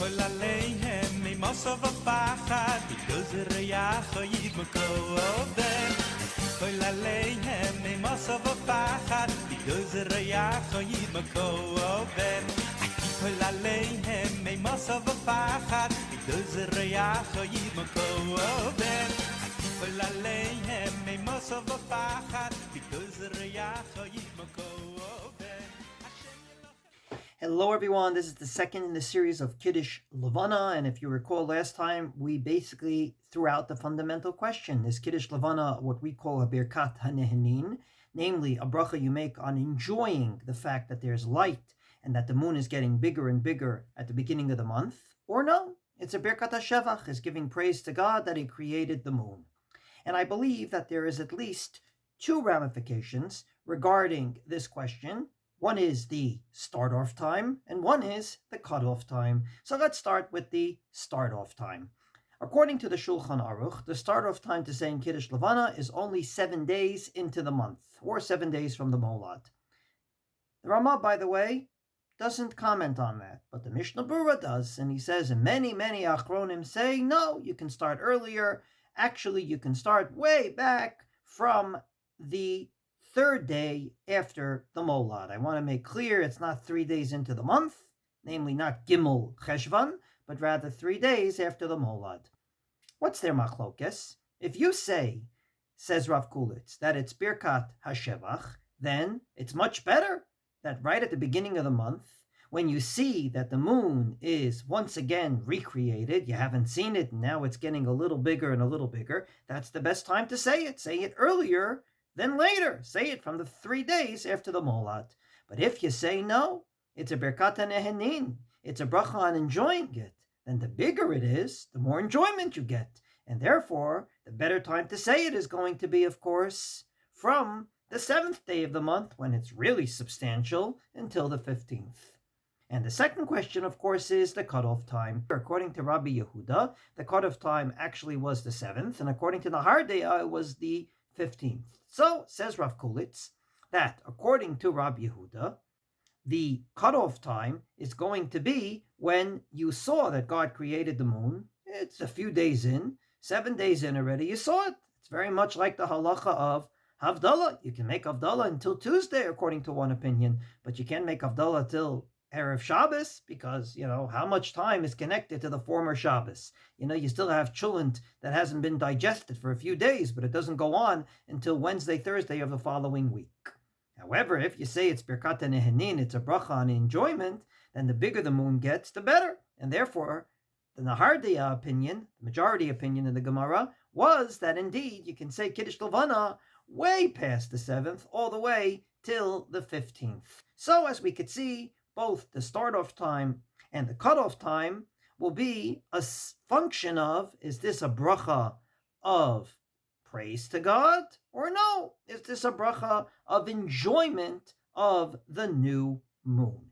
Kol aleihem mimosov apachad B'gozer yachoyid makoven Kol aleihem mimosov apachad B'gozer yachoyid makoven Kol aleihem mimosov apachad B'gozer yachoyid makoven Kol aleihem mimosov apachad B'gozer yachoyid makoven. Hello everyone, this is the second in the series of Kiddush Levana, and if you recall last time, we basically threw out the fundamental question. Is Kiddush Levana what we call a Birkat HaNehenin, namely a bracha you make on enjoying the fact that there's light and that the moon is getting bigger and bigger at the beginning of the month? Or no, it's a Birkat HaShevach, is giving praise to God that He created the moon. And I believe that there is at least two ramifications regarding this question. One is the start-off time, and one is the cut-off time. So let's start with the start-off time. According to the Shulchan Aruch, the start-off time to saying Kiddush Levana is only 7 days into the month, or 7 days from the Molad. The Ramah, by the way, doesn't comment on that, but the Mishnah Berurah does, and he says, and many Achronim say, no, you can start earlier. Actually, you can start way back from the third day after the Molad. I want to make clear it's not 3 days into the month, namely not Gimel Cheshvan, but rather 3 days after the Molad. What's their machlokes? If you say, says Rav Kulitz, that it's Birkat HaShevach, then it's much better that right at the beginning of the month, when you see that the moon is once again recreated, you haven't seen it, and now it's getting a little bigger and a little bigger, that's the best time to say it. Say it earlier then later. Say it from the 3 days after the Molad. But if you say no, it's a Birkat HaNehenin, it's a bracha on enjoying it, then the bigger it is, the more enjoyment you get. And therefore, the better time to say it is going to be, of course, from the 7th day of the month, when it's really substantial, until the 15th. And the second question, of course, is the cutoff time. According to Rabbi Yehuda, the cutoff time actually was the 7th, and according to the Nahardea, it was the 15th. So, says Rav Kulitz, that according to Rabbi Yehuda, the cutoff time is going to be when you saw that God created the moon. It's a few days in, 7 days in already, you saw it. It's very much like the halacha of Havdalah. You can make Havdalah until Tuesday, according to one opinion, but you can't make Havdalah till Erev Shabbos, because, how much time is connected to the former Shabbos? You still have chulent that hasn't been digested for a few days, but it doesn't go on until Wednesday, Thursday of the following week. However, if you say it's Birkat HaNehenin, it's a bracha on enjoyment, then the bigger the moon gets, the better. And therefore, the Nahardea opinion, the majority opinion in the Gemara, was that indeed you can say Kiddush Levana way past the 7th, all the way till the 15th. So, as we could see, both the start-off time and the cut-off time will be a function of, is this a bracha of praise to God, or no? Is this a bracha of enjoyment of the new moon?